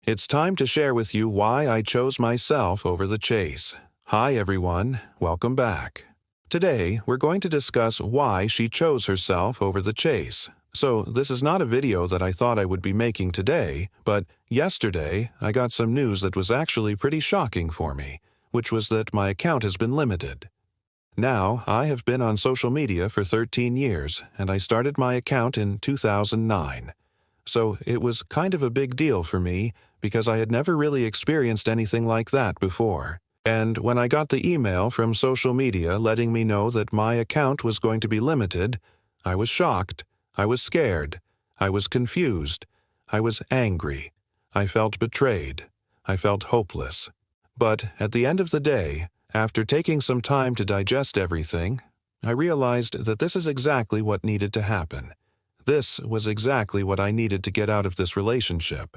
It's time to share with you why I chose myself over the chase. Hi everyone, welcome back. Today, we're going to discuss why she chose herself over the chase. So, this is not a video that I thought I would be making today, but yesterday, I got some news that was actually pretty shocking for me, which was that my account has been limited. Now, I have been on social media for 13 years, and I started my account in 2009. So it was kind of a big deal for me because I had never really experienced anything like that before. And when I got the email from social media letting me know that my account was going to be limited, I was shocked, I was scared, I was confused, I was angry, I felt betrayed, I felt hopeless. But at the end of the day, after taking some time to digest everything, I realized that this is exactly what needed to happen. This was exactly what I needed to get out of this relationship.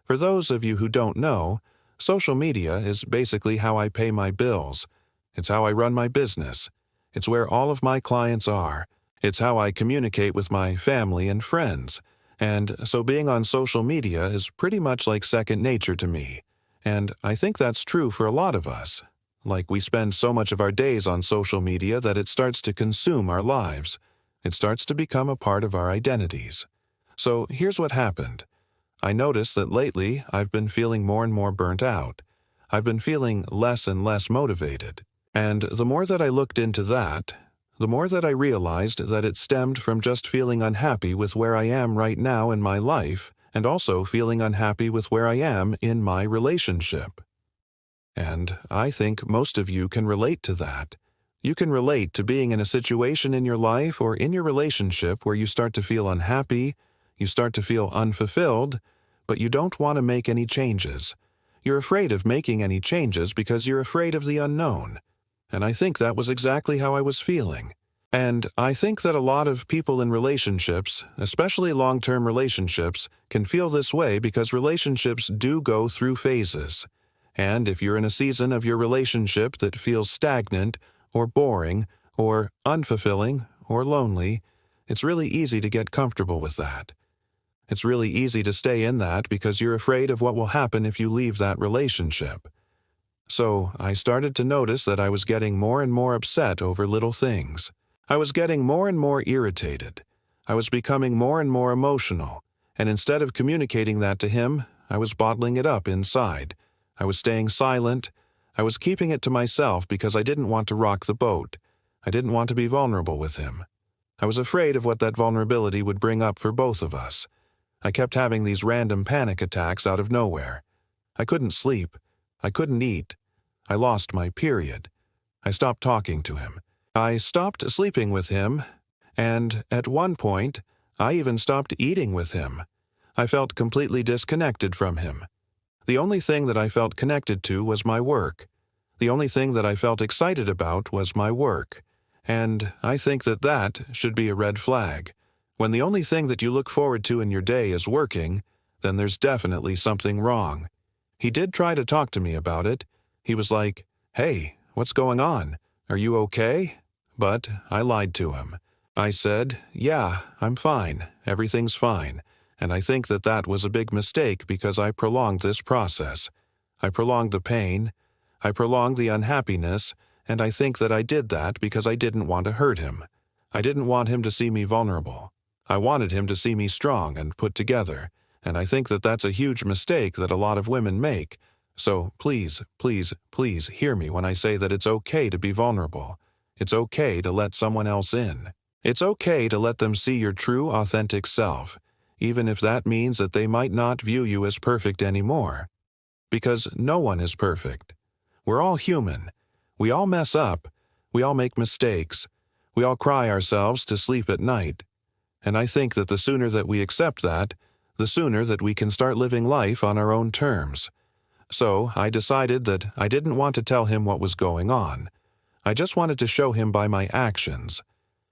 For those of you who don't know, social media is basically how I pay my bills. It's how I run my business. It's where all of my clients are. It's how I communicate with my family and friends. And so being on social media is pretty much like second nature to me. And I think that's true for a lot of us. Like we spend so much of our days on social media that it starts to consume our lives. It starts to become a part of our identities. So here's what happened. I noticed that lately I've been feeling more and more burnt out. I've been feeling less and less motivated. And the more that I looked into that, the more that I realized that it stemmed from just feeling unhappy with where I am right now in my life, and also feeling unhappy with where I am in my relationship. And I think most of you can relate to that. You can relate to being in a situation in your life or in your relationship where you start to feel unhappy, you start to feel unfulfilled, but you don't want to make any changes. You're afraid of making any changes because you're afraid of the unknown. And I think that was exactly how I was feeling. And I think that a lot of people in relationships, especially long-term relationships, can feel this way because relationships do go through phases. And if you're in a season of your relationship that feels stagnant, or boring, or unfulfilling, or lonely, it's really easy to get comfortable with that. It's really easy to stay in that because you're afraid of what will happen if you leave that relationship. So I started to notice that I was getting more and more upset over little things. I was getting more and more irritated. I was becoming more and more emotional, and instead of communicating that to him, I was bottling it up inside. I was staying silent. I was keeping it to myself because I didn't want to rock the boat. I didn't want to be vulnerable with him. I was afraid of what that vulnerability would bring up for both of us. I kept having these random panic attacks out of nowhere. I couldn't sleep. I couldn't eat. I lost my period. I stopped talking to him. I stopped sleeping with him, and at one point, I even stopped eating with him. I felt completely disconnected from him. The only thing that I felt connected to was my work. The only thing that I felt excited about was my work. And I think that that should be a red flag. When the only thing that you look forward to in your day is working, then there's definitely something wrong. He did try to talk to me about it. He was like, "Hey, what's going on? Are you okay?" But I lied to him. I said, "Yeah, I'm fine. Everything's fine." And I think that that was a big mistake because I prolonged this process. I prolonged the pain, I prolonged the unhappiness, and I think that I did that because I didn't want to hurt him. I didn't want him to see me vulnerable. I wanted him to see me strong and put together, and I think that that's a huge mistake that a lot of women make. So please, please, please hear me when I say that it's okay to be vulnerable. It's okay to let someone else in. It's okay to let them see your true, authentic self, even if that means that they might not view you as perfect anymore. Because no one is perfect. We're all human. We all mess up. We all make mistakes. We all cry ourselves to sleep at night. And I think that the sooner that we accept that, the sooner that we can start living life on our own terms. So I decided that I didn't want to tell him what was going on. I just wanted to show him by my actions.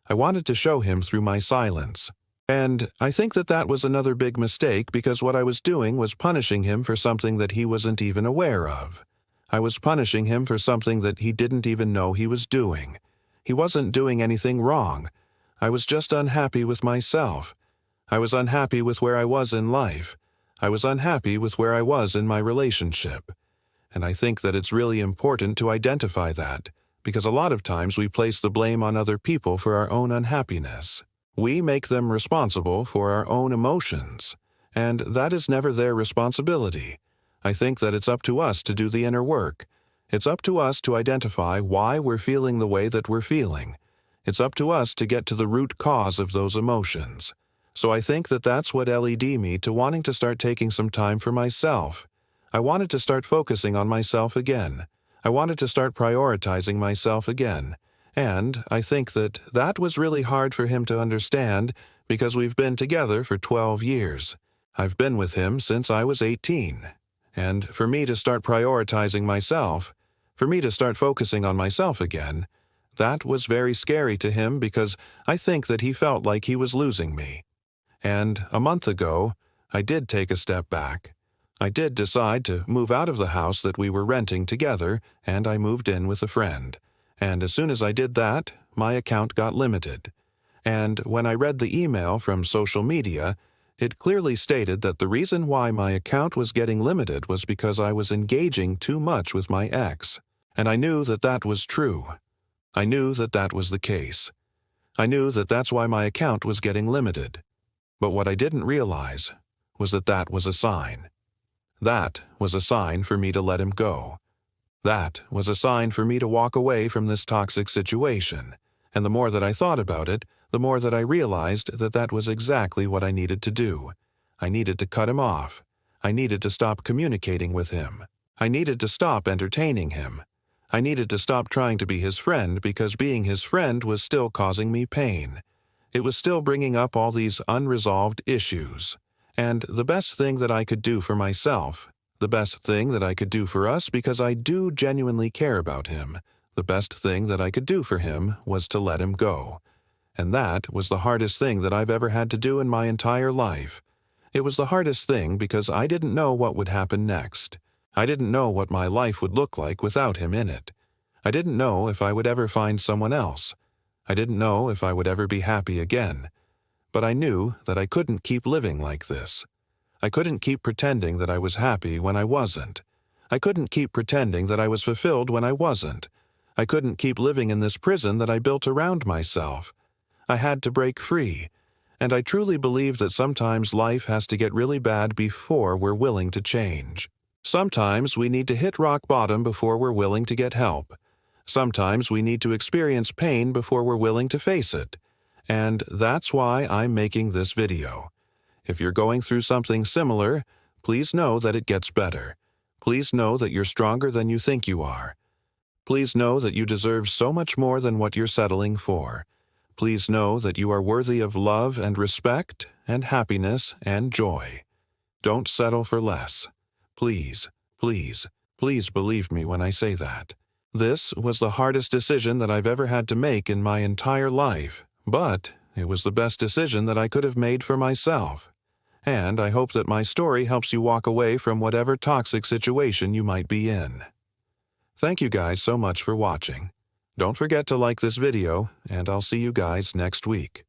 I wanted to show him through my silence. And I think that that was another big mistake because what I was doing was punishing him for something that he wasn't even aware of. I was punishing him for something that he didn't even know he was doing. He wasn't doing anything wrong. I was just unhappy with myself. I was unhappy with where I was in life. I was unhappy with where I was in my relationship. And I think that it's really important to identify that, because a lot of times we place the blame on other people for our own unhappiness. We make them responsible for our own emotions, and that is never their responsibility. I think that it's up to us to do the inner work. It's up to us to identify why we're feeling the way that we're feeling. It's up to us to get to the root cause of those emotions. So I think that that's what led me to wanting to start taking some time for myself. I wanted to start focusing on myself again. I wanted to start prioritizing myself again. And I think that that was really hard for him to understand because we've been together for 12 years. I've been with him since I was 18. And for me to start prioritizing myself, for me to start focusing on myself again, that was very scary to him because I think that he felt like he was losing me. And a month ago, I did take a step back. I did decide to move out of the house that we were renting together, and I moved in with a friend. And as soon as I did that, my account got limited. And when I read the email from social media, it clearly stated that the reason why my account was getting limited was because I was engaging too much with my ex. And I knew that that was true. I knew that that was the case. I knew that that's why my account was getting limited. But what I didn't realize was that that was a sign. That was a sign for me to let him go. That was a sign for me to walk away from this toxic situation. And the more that I thought about it, the more that I realized that that was exactly what I needed to do. I needed to cut him off. I needed to stop communicating with him. I needed to stop entertaining him. I needed to stop trying to be his friend because being his friend was still causing me pain. It was still bringing up all these unresolved issues. And the best thing that I could do for myself, the best thing that I could do for us because I do genuinely care about him, the best thing that I could do for him was to let him go. And that was the hardest thing that I've ever had to do in my entire life. It was the hardest thing because I didn't know what would happen next. I didn't know what my life would look like without him in it. I didn't know if I would ever find someone else. I didn't know if I would ever be happy again. But I knew that I couldn't keep living like this. I couldn't keep pretending that I was happy when I wasn't. I couldn't keep pretending that I was fulfilled when I wasn't. I couldn't keep living in this prison that I built around myself. I had to break free. And I truly believe that sometimes life has to get really bad before we're willing to change. Sometimes we need to hit rock bottom before we're willing to get help. Sometimes we need to experience pain before we're willing to face it. And that's why I'm making this video. If you're going through something similar, please know that it gets better. Please know that you're stronger than you think you are. Please know that you deserve so much more than what you're settling for. Please know that you are worthy of love and respect and happiness and joy. Don't settle for less. Please, please, please believe me when I say that. This was the hardest decision that I've ever had to make in my entire life, but it was the best decision that I could have made for myself. And I hope that my story helps you walk away from whatever toxic situation you might be in. Thank you guys so much for watching. Don't forget to like this video, and I'll see you guys next week.